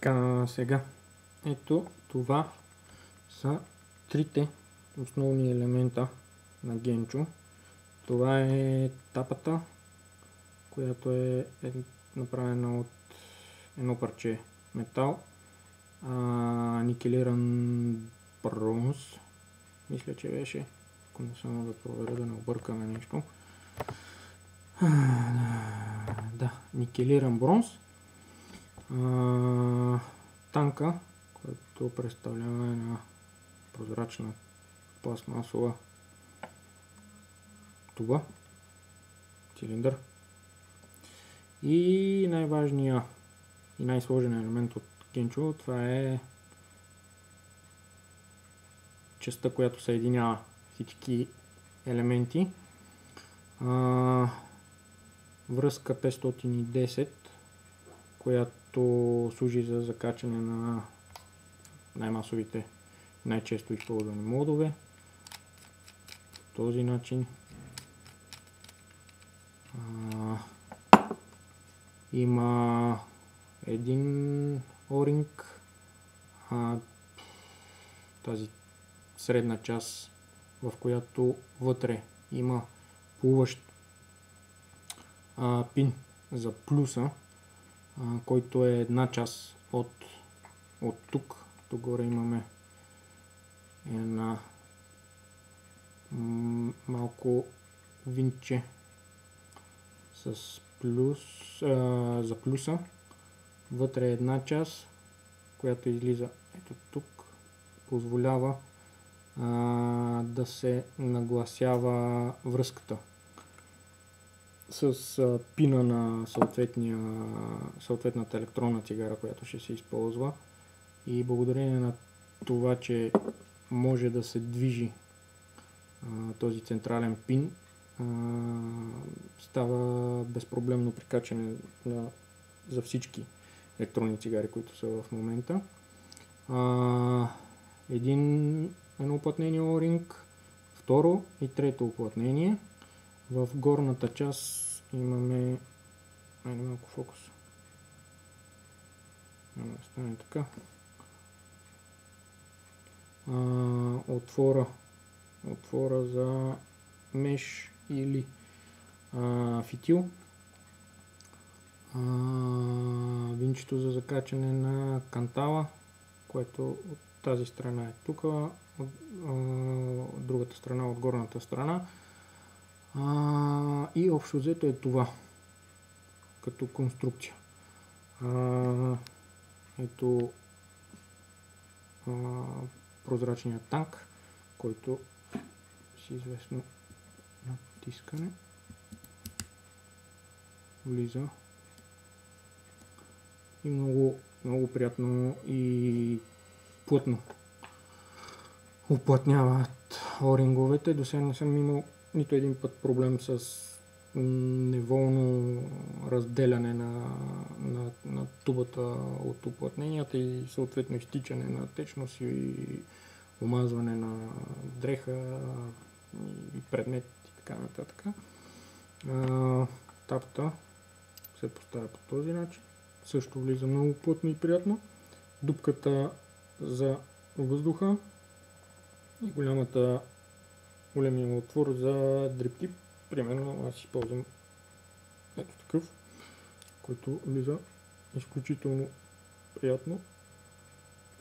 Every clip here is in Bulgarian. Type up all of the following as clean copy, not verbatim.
Така, сега. Ето това са трите основни елемента на Gencho. Това е тапата, която е направена от едно парче метал, никелиран бронз. Мисля, че беше. Ако не само да проверя да не объркаме нещо. Да, никелиран бронз. Танка, който представлява една прозрачна пластмасова туба, цилиндър. И най-важният и най-сложен елемент от Gencho, това е частта, която съединява всички елементи. Връзка 510, която служи за закачане на най-масовите, най-често използвани модове. По този начин има един O-ring, тази средна част, в която вътре има плуващ пин за плюса, който е една част от тук. Тук горе имаме една малко винче с плюс, за плюса. Вътре е една част, която излиза ето тук. Позволява да се нагласява връзката с пина на съответната електронна цигара, която ще се използва. И благодарение на това, че може да се движи този централен пин, става безпроблемно прикачане за всички електронни цигари, които са в момента. Едно уплътнение O-ring, второ и трето уплътнение. В горната част имаме малко фокус. Няма да стане така. Отвора за меш или фитил. Винчето за закачане на кантала, което от тази страна е тук, от другата страна, от горната страна. И общо взето е това като конструкция. Ето прозрачният танк, който с известно натискане влиза и много приятно и плътно уплътняват O-ринговете. До сега не съм имал нито един път проблем с неволно разделяне на тубата от уплътненията и съответно изтичане на течност и омазване на дреха и предмет и така нататък. Тапата се поставя по този начин. Също влиза много плътно и приятно. Дупката за въздуха и големия отвор за дриптип. Примерно аз използвам ето такъв, който влиза изключително приятно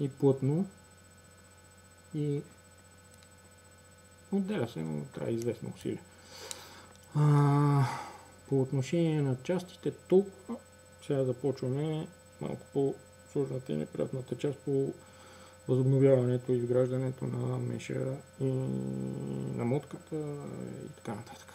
и плътно и отделя се, но трябва известно усилие. По отношение на частите, толкова. Сега започваме малко по-сложната и неприятната част по възобновяването и изграждането на меша и на мотката и така нататък.